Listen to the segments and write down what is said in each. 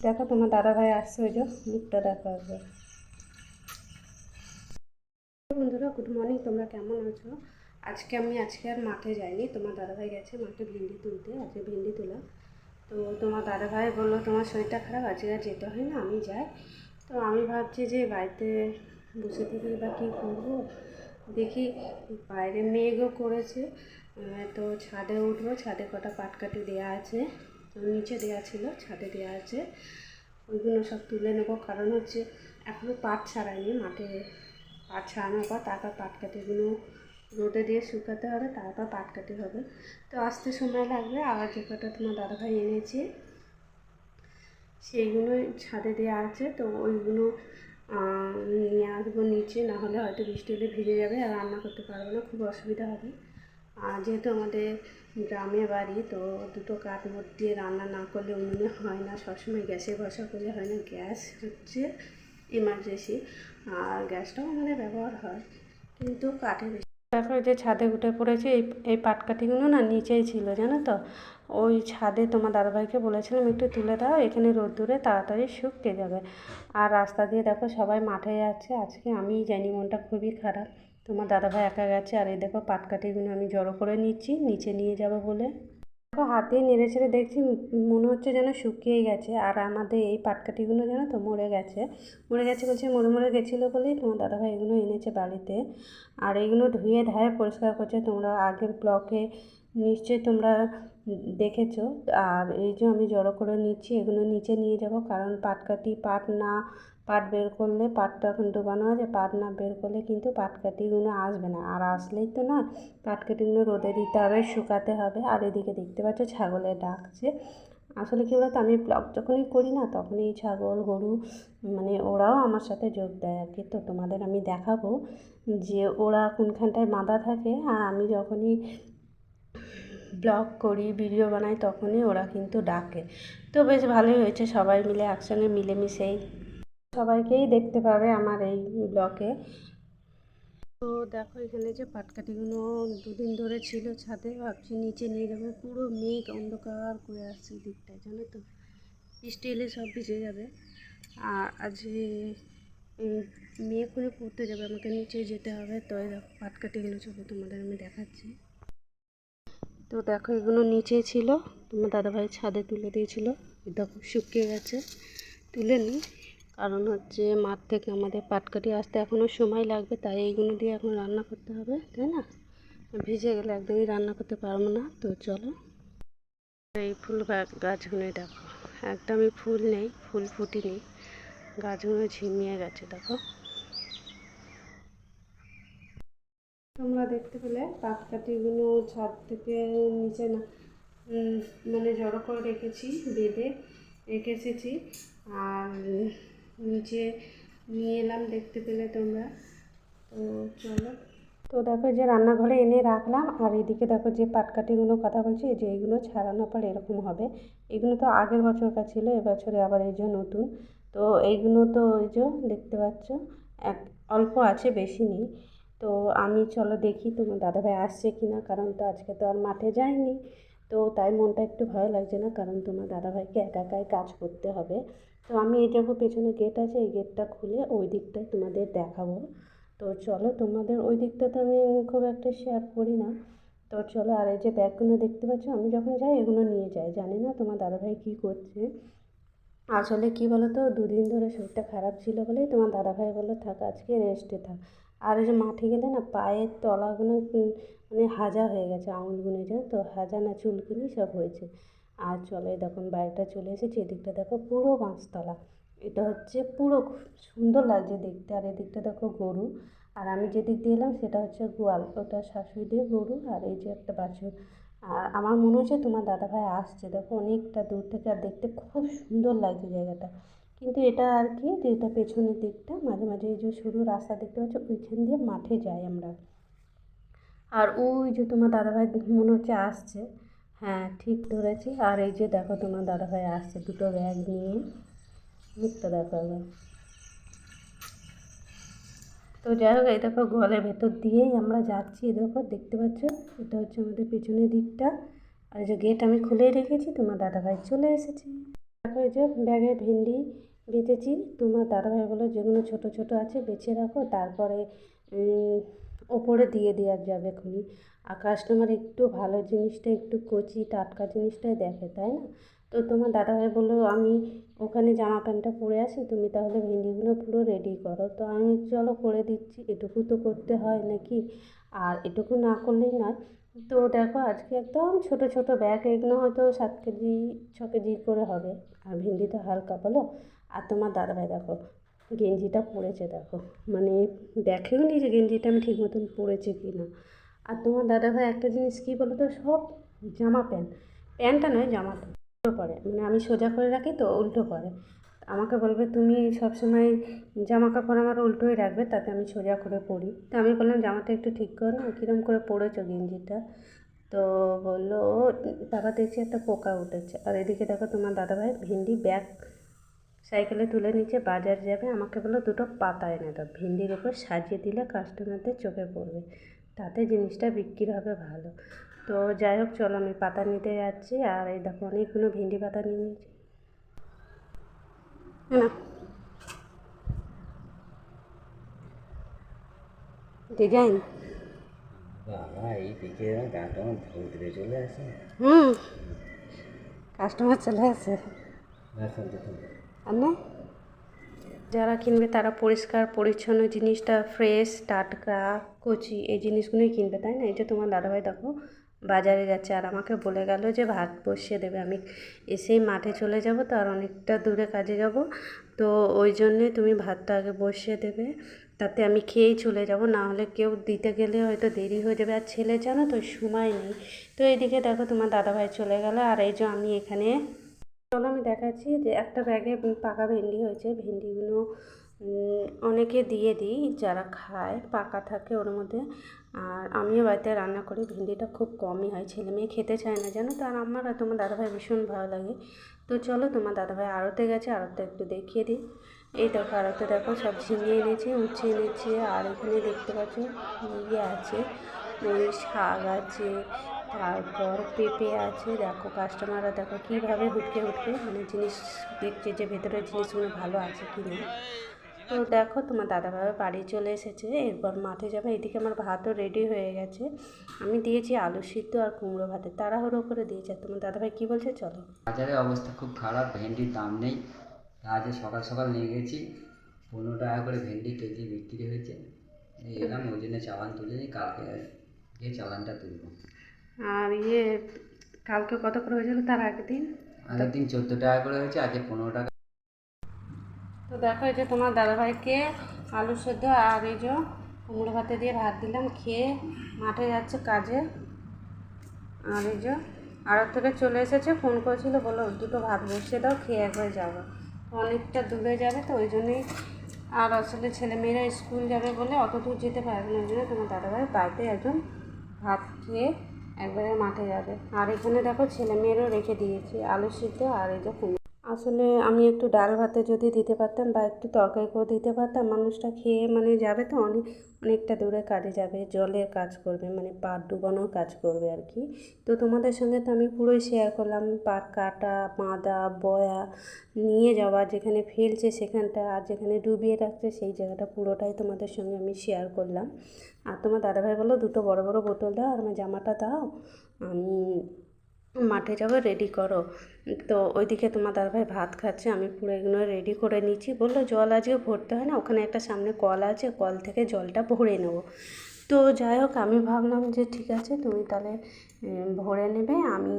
দেখো তোমার দাদাভাই আসছে, ওই যে মুখটা দেখা আসবে। বন্ধুরা গুড মর্নিং, তোমরা কেমন আছো? আজকে আর মাঠে যাইনি, তোমার দাদাভাই গেছে মাঠে ভেন্ডি তুলতে, আজকে ভেন্ডি তোলা। তো তোমার দাদাভাই বললো তোমার শরীরটা খারাপ, আজকে আর যেতে হয় না, আমি যাই। তো আমি ভাবছি যে বাড়িতে বসে থেকে বা কী করবো, দেখি বাইরে মেঘও করেছে। তো ছাদে উঠবো, ছাদে কটা পাটকাঠি দেওয়া আছে, তো নিচে দেওয়া ছিল, ছাদে দেওয়া আছে, ওইগুলো সব তুলে নেবো। কারণ হচ্ছে এখনও পাট ছাড়াইনি, মাঠে পাট ছাড়ানোর পর তারপর পাটকাঠিগুলো রোদে দিয়ে শুকাতে হবে, তারপর পাটকাঠি হবে। তো আসতে সময় লাগবে। আর যে কটা তোমার দাদাভাই এনেছে সেইগুলোই ছাদে দেওয়া আছে, তো ওইগুলো নিয়ে আসবো নিচে, নাহলে হয়তো বৃষ্টি হলে ভিজে যাবে আর রান্না করতে পারবো না, খুব অসুবিধা হবে। আর যেহেতু আমাদের গ্রামে বাড়ি, তো দুটো কাঠ মোট দিয়ে রান্না না করলে উনুনে হয় না, সবসময় গ্যাসে বসা করলে হয় না, গ্যাস হচ্ছে এমার্জেন্সি। আর গ্যাসটাও আমাদের ব্যবহার হয়, কিন্তু কাঠে বেশি। দেখো যে ছাদে উঠে পড়েছে, এই পাটকাঠিগুলো না নিচেই ছিল, জানো তো। ওই ছাদে তোমার দাদাভাইকে বলেছিলাম একটু তুলে দাও, এখানে রোদ্দুরে তাড়াতাড়ি শুকিয়ে যাবে। আর রাস্তা দিয়ে দেখো সবাই মাঠে যাচ্ছে, আজকে আমিই জানি, মনটা খুবই খারাপ। তোমার দাদাভাই একা গেছে, আর এই দেখো পাটকাঠিগুলো আমি জড়ো করে নিচ্ছি নিচে নিয়ে যাব বলে। দেখো হাত দিয়ে নেড়ে ছেড়ে দেখছি, মনে হচ্ছে যেন শুকিয়েই গেছে। আর আমাদের এই পাটকাঠিগুলো জানো তো মরে গেছে বলছে, মরে গেছিলো বলেই তোমার দাদাভাই এগুলো এনেছে বাড়িতে। আর এগুলো ধুয়ে ধায়ে পরিষ্কার করছে, তোমরা আগের ব্লকে নিশ্চয়ই তোমরা দেখেছো। আর এই যে আমি জড়ো করে নিচ্ছি, এগুলো নিচে নিয়ে যাব, কারণ পাট বের করলে, পাটটা এখন ডোবানো আছে, পাট না বের করলে কিন্তু পাটকাঠিগুলো আসবে না। আর আসলেই তো না, পাটকাঠিগুলো রোদে দিতে হবে, শুকাতে হবে। আর এদিকে দেখতে পাচ্ছ ছাগলের ডাকছে। আসলে কী বলতো, আমি ব্লগ যখনই করি না, তখনই ছাগল গরু মানে ওরাও আমার সাথে যোগ দেয় আর কি। তো তোমাদের আমি দেখাবো যে ওরা কোনখানটায় বাঁধা থাকে। আর আমি যখনই ব্লগ করি, ভিডিও বানাই, তখনই ওরা কিন্তু ডাকে। তো বেশ ভালোই হয়েছে, সবাই মিলে একসঙ্গে মিলেমিশেই সবাইকেই দেখতে পাবে আমার এই ব্লগে। তো দেখো এখানে যে পাটকাঠিগুলো দুদিন ধরে ছিল ছাদে, ভাবছি নিচে নিয়ে যাবো। পুরো মেঘ অন্ধকার করে আসছে দিকটায়, জানো তো, বৃষ্টি এলে সব ভিজে যাবে। আর আজ মেয়ে করে পড়তে যাবে, আমাকে নিচে যেতে হবে। তো এই দেখো পাটকাঠিগুলো, চলো তোমাদের আমি দেখাচ্ছি। তো দেখো এগুলো নিচে ছিল, তোমার দাদাভাই ছাদে তুলে দিয়েছিল, দেখো শুকিয়ে গেছে। তুলে নিই, কারণ হচ্ছে মাঠ থেকে আমাদের পাটকাঠি আসতে এখনও সময় লাগবে, তাই এইগুলো দিয়ে এখন রান্না করতে হবে, তাই না? ভিজে গেলে একদমই রান্না করতে পারবো না। তো চলো, এই ফুল গাছগুলোই দেখো, একদমই ফুল নেই, ফুল ফুটেনি, গাছগুলো ঝিমিয়ে গেছে। দেখো তোমরা দেখতে পেলে পাটকাঠিগুলো ছাদ থেকে নিচে না মানে জড়ো করে রেখেছি, বেঁধে রেখে এসেছি। আর নিচে নিয়ে এলাম, দেখতে পেলে তোমরা। তো চলো, তো দেখো যে রান্নাঘরে এনে রাখলাম। আর এদিকে দেখো যে পাটকাঠিগুলো কথা বলছি, যে এইগুলো ছাড়ানোর পর এরকম হবে। এগুলো তো আগের বছরকার ছিল, এবছরে আবার এই যে নতুন। তো এইগুলো তো এই যে দেখতে পাচ্ছ, এক অল্প আছে, বেশি নেই। তো আমি চলো দেখি তোমার দাদাভাই আসছে কি না, কারণ তো আজকে তো আর মাঠে যায়নি। তো তাই মনটা একটু ভয় লাগছে না, কারণ তোমার দাদাভাইকে একা একাই কাজ করতে হবে। তো আমি এই দেখো পেছনে গেট আছে, এই গেটটা খুলে ওই দিকটায় তোমাদের দেখাবো। তো চলো, তোমাদের ওই দিকটাতে আমি খুব একটা শেয়ার করি না। তো চলো, আর এই যে ব্যাগগুলো দেখতে পাচ্ছ, আমি যখন যাই এগুলো নিয়ে যাই। জানি না তোমার দাদাভাই কী করছে। আসলে কী বলো তো, দুদিন ধরে শরীরটা খারাপ ছিল বলেই তোমার দাদাভাই বললো থাক আজকে রেস্টে থাক। আর এই যে মাঠে গেলে না পায়ের তলাগুলো মানে হাজা হয়ে গেছে, আঙুলগুলো জানো তো, হাজা না চুলকুনি সব হয়েছে। আর চলো, এই দেখুন বাড়িটা চলে এসেছি, এদিকটা দেখো পুরো বাঁশতলা, এটা হচ্ছে পুরো খুব সুন্দর লাগছে দেখতে। আর এদিকটা দেখো গরু, আর আমি যেদিক দিয়ে এলাম সেটা হচ্ছে গোয়াল, ওটা শাশুড়ি দিয়ে গরু। আর এই যে একটা বাছুর। আর আমার মনে হচ্ছে তোমার দাদাভাই আসছে, দেখো অনেকটা দূর থেকে, আর দেখতে খুব সুন্দর লাগছে জায়গাটা। কিন্তু এটা আর কি, যে এটা পেছনের দিকটা, মাঝে মাঝে এই যে সরু রাস্তা দেখতে পাচ্ছ, ওইখান দিয়ে মাঠে যাই আমরা। আর ওই যে তোমার দাদাভাই মনে হচ্ছে আসছে, হ্যাঁ ঠিক ধরেছি। আর এই যে দেখো তোমার দাদাভাই আসছে দুটো ব্যাগ নিয়ে, মুখটা দেখো একবার। তো যাই হোক, এই দেখো গোয়ালের ভেতর দিয়েই আমরা যাচ্ছি, দেখো দেখতে পাচ্ছ, এটা হচ্ছে আমাদের পেছনের দিকটা। আর এই যে গেট আমি খুলেই রেখেছি, তোমার দাদাভাই চলে এসেছে। দেখো এই যে ব্যাগে ভেন্ডি বেচেছি। তোমার দাদাভাই বললো যেগুলো ছোটো ছোটো আছে বেছে রাখো, তারপরে ওপরে দিয়ে দেওয়া যাবে এখনই। আর কাস্টমার একটু ভালো জিনিসটা, একটু কচি টাটকা জিনিসটাই দেখে, তাই না? তো তোমার দাদাভাই বললো আমি ওখানে জামা প্যান্টটা পরে আসি, তুমি তাহলে ভেন্ডিগুলো পুরো রেডি করো। তো আমি চলো করে দিচ্ছি, এটুকু তো করতে হয় নাকি, আর এটুকু না করলেই নয়। তো দেখো আজকে একদম ছোটো ছোটো ব্যাগ, এগুলো হয়তো 7 কেজি 6 কেজি করে হবে। আর ভেন্ডি তো হালকা বলো। আর তোমার দাদাভাই দেখো গেঞ্জিটা পরেছে, দেখো মানে দেখেও নি যে গেঞ্জিটা আমি ঠিক মতন পরেছি কি না। আর তোমার দাদাভাই একটা জিনিস কী বলো তো, সব জামা প্যান্টটা নয় জামাটা উল্টো পরে, মানে আমি সোজা করে রাখি তো উল্টো পরে। আমাকে বলবে তুমি সবসময় জামা কাপড় আমার উল্টোই রাখবে, তাতে আমি সোজা করে পরি। তো আমি বললাম জামাটা একটু ঠিক করো না, কীরকম করে পরেছো গেঞ্জিটা। তো বললো তারপর দেখছি একটা পোকা উঠেছে। আর এদিকে দেখো তোমার দাদাভাই ভেন্ডি ব্যাগ সাইকেলে তুলে নিচে বাজার যাবে, আমাকে বললো দুটো পাতা এনে দাও, ভেন্ডির ওপর সাজিয়ে দিলে কাস্টমারদের চোখে পড়বে, তাতে জিনিসটা বিক্রি হবে ভালো। তো যাই হোক চলো আমি পাতা নিতে যাচ্ছি। আর এই দেখো অনেকগুলো ভেন্ডি পাতা নিয়ে নিয়েছি না ডিজাইন। বাবা এই দিকে গাটা আমার ধরে চলে আসে। কাস্টমার চলে আসে। ব্যবসা দেখুন আর না, যারা কিনবে তারা পরিষ্কার পরিচ্ছন্ন জিনিসটা, ফ্রেশ টাটকা কচি এই জিনিসগুলোই কিনবে, তাই না? এই যে তোমার দাদাভাই দেখো বাজারে যাচ্ছে, আর আমাকে বলে গেল যে ভাত বসিয়ে দেবে। আমি এসেই মাঠে চলে যাব, তো আর অনেকটা দূরে কাজে যাব, তো ওই জন্যে তুমি ভাতটা আগে বসিয়ে দেবে, তাতে আমি খেয়েই চলে যাব, না হলে কেউ দিতে গেলে হয়তো দেরি হয়ে যাবে। আর ছেলে জানো তো সময় নেই। তো এইদিকে দেখো তোমার দাদাভাই চলে গেল, আর এই যে আমি এখানে, চলো আমি দেখাচ্ছি যে একটা ব্যাগে পাকা ভেন্ডি হয়েছে। ভেন্ডিগুলো অনেকে দিয়ে দিই যারা খায়, পাকা থাকে ওর মধ্যে। আর আমিও বাড়িতে রান্না করি, ভেন্ডিটা খুব কমই হয়, ছেলে মেয়ে খেতে চায় না জানো তো। আর আমার আর তোমার দাদাভাই ভীষণ ভালো লাগে। তো চলো তোমার দাদাভাই আড়তে গেছে, আড়তটা একটু দেখিয়ে দিই। এই দেখো আড়তে দেখো সব ঝিঙে এনেছে, উচ্ছে এনেছে, আর এখানে দেখতে পাচ্ছ ইয়ে আছে, ওই শাক আছে, তারপর পেঁপে আছে। দেখো কাস্টমাররা দেখো কীভাবে হুটকে হুটকে মানে জিনিস দেখছে যে ভেতরের জিনিসগুলো ভালো আছে কি না। তো দেখো তোমার দাদাভাই বাড়ি চলে এসেছে, এরপর মাঠে যাবে। এদিকে আমার ভাতও রেডি হয়ে গেছে, আমি দিয়েছি আলু সিদ্ধ আর কুমড়ো ভাতে, তাড়াহুড়ো করে দিয়েছি। আর তোমার দাদাভাই কী বলছে চলো। বাজারের অবস্থা খুব খারাপ, ভেন্ডির দাম নেই। আজ সকাল সকাল নিয়ে গেছি, 15 টাকা করে ভেন্ডি কেজি বিক্রি হয়েছে। এই এলাম ওই জন্য চালান তুলে নিই, কালকে গিয়ে চালানটা তুলবো। আর ইয়ে কালকে কত করে হয়েছিল তার আগের দিন? আগের দিন 14 টাকা করে হয়েছে, আজকে 15 টাকা। তো দেখো এই যে তোমার দাদাভাইকে আলু সেদ্ধ আর এই যে কুমড়ো ভাতে দিয়ে ভাত দিলাম, খেয়ে মাঠে যাচ্ছে কাজে। আর এই যে আড়ত থেকে চলে এসেছে, ফোন করেছিল, বলো দুটো ভাত বসিয়ে দাও, খেয়ে একবার যাবো। অনেকটা দূরে যাবে তো ওই জন্যই, আর আসলে ছেলেমেয়েরা স্কুল যাবে বলে অত দূর যেতে পারবে না, ওই জন্য তোমার দাদাভাই বাড়িতে একজন ভাত খেয়ে একবারে মাঠে যাবে। আর এখানে দেখো ছেলেমেয়েরও রেখে দিয়েছি আলু সিদ্ধ আর এই যে কুমড়ো। আসলে আমি একটু ডাল ভাতে যদি দিতে পারতাম বা একটু তরকারি করে দিতে পারতাম, মানুষটা খেয়ে মানে যাবে তো অনেকটা দূরে কাজে যাবে, জলের কাজ করবে, মানে পাট ডুবানোর কাজ করবে আর কি। তো তোমাদের সঙ্গে তো আমি পুরোই শেয়ার করলাম, পাট কাটা, বাঁধা, বয়া, নিয়ে যাওয়া, যেখানে ফেলছে সেখানটা, আর যেখানে ডুবিয়ে রাখছে সেই জায়গাটা, পুরোটাই তোমাদের সঙ্গে আমি শেয়ার করলাম। আর তোমার দাদাভাই বললো দুটো বড় বড় বোতল দাও, আর আমার জামাটা দাও, আমি মাঠে যাবো, রেডি করো। তো ওইদিকে তোমার দাদাভাই ভাত খাচ্ছে, আমি পুরো এগুলো রেডি করে নিচ্ছি। বললো জল আজকে ভরতে হয় না, ওখানে একটা সামনে কল আছে, কল থেকে জলটা ভরে নেবো। তো যাই হোক আমি ভাবলাম যে ঠিক আছে তুমি তাহলে ভরে নেবে, আমি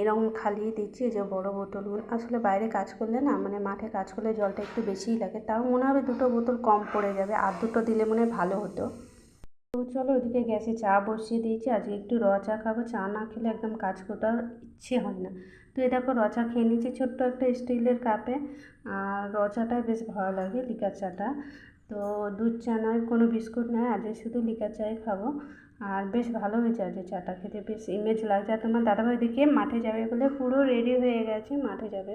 এরকম খালিয়ে দিচ্ছি যে বড় বোতলগুলো। আসলে বাইরে কাজ করলে না, মানে মাঠে কাজ করলে জলটা একটু বেশিই লাগে, তাও মনে হবে দুটো বোতল কম পড়ে যাবে, আর দুটো দিলে মনে হয় ভালো হতো। তো চলো ওইদিকে গ্যাসে চা বসিয়ে দিয়েছি, আজকে একটু র চা খাবো, চা না খেলে একদম কাজ করতে আর ইচ্ছে হয় না। তো এই দেখো র চা খেয়ে নিচ্ছি ছোট্ট একটা স্টিলের কাপে। আর র চাটাই বেশ ভালো লাগে, লিকার চাটা। তো দুধ চা নয়, কোনো বিস্কুট নয়, আজকে শুধু লিকার চাই খাবো। আর বেশ ভালো হয়েছে আজকে চাটা খেতে, বেশ ইমেজ লাগছে। আর তোমার দাদাভাই দিকে মাঠে যাবে বলে পুরো রেডি হয়ে গেছে, মাঠে যাবে।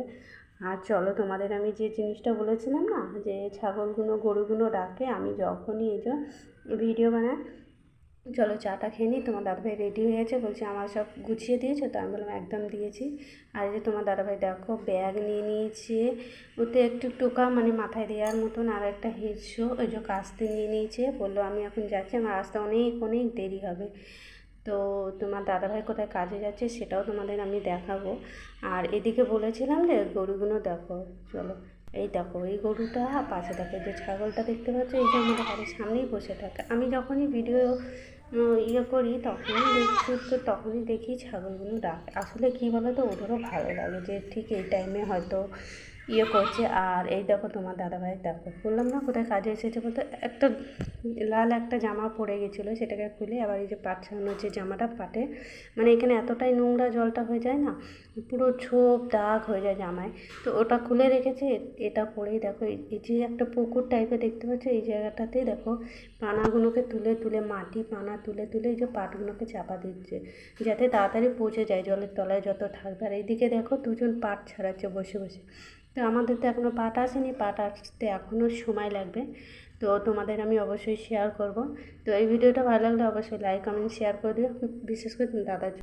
আর চলো তোমাদের আমি যে জিনিসটা বলেছিলাম না, যে ছাগলগুলো গরুগুলো ডাকে, আমি যখনই এই যে ভিডিও বানাই চলো চাটা খেয়ে নিই। তোমার দাদাভাই রেডি হয়ে গেছে, বলছে আমার সব গুছিয়ে দিয়েছো? তো আমি বললাম একদম দিয়েছি। আর এই যে তোমার দাদাভাই দেখো ব্যাগ নিয়ে নিয়েছে, ওতে একটু টোকা মানে মাথায় দেওয়ার মতন, আর একটা হেডশো ওই যে কাস্তে নিয়ে নিয়েছে। বললো আমি এখন যাচ্ছি, আমার আসতে অনেক অনেক দেরি হবে। তো তোমার দাদাভাই কোথায় কাজে যাচ্ছে সেটাও তোমাদের আমি দেখাবো। আর এদিকে বলেছিলাম যে গরুগুলো দেখো, চলো এই দেখো এই গরুটা, পাশে দেখো যে ছাগলটা দেখতে পাচ্ছ, এই যে আমাদের বাড়ির সামনেই বসে থাকে। আমি যখনই ভিডিও ইয়ে করি তখনই দেখছি, তো তখনই দেখি ছাগলগুলো ডাকে। আসলে কী বলো তো, ওদেরও ভালো লাগে যে ঠিক এই টাইমে হয়তো ইয়ে করছে। আর এই দেখো তোমার দাদাভাই দেখো, বললাম না কোথায় কাজে এসেছে বলতে, একটা লাল একটা জামা পরে গেছিলো, সেটাকে খুলে আবার এই যে পাট ছাড়ানোর যে জামাটা পাটে, মানে এখানে এতটাই নোংরা জলটা হয়ে যায় না, পুরো ছোপ দাগ হয়ে যায় জামায়, তো ওটা খুলে রেখেছে। এটা পরেই দেখো এই যে একটা পুকুর টাইপের দেখতে পাচ্ছ, এই জায়গাটাতে দেখো পানাগুলোকে তুলে তুলে, মাটি পানা তুলে তুলে এই যে পাটগুলোকে চাপা দিচ্ছে, যাতে তাড়াতাড়ি পচে যায় জলের তলায় যত থাকবে। আর এইদিকে দেখো দুজন পাট ছাড়াচ্ছে বসে বসে। তো আমাদের তো এখনও পাট আসেনি, পাট আসতে এখনও সময় লাগবে। তো তোমাদের আমি অবশ্যই শেয়ার করব। তো এই ভিডিওটা ভালো লাগলে অবশ্যই লাইক কমেন্ট শেয়ার করে দিও, বিশেষ করে দাদার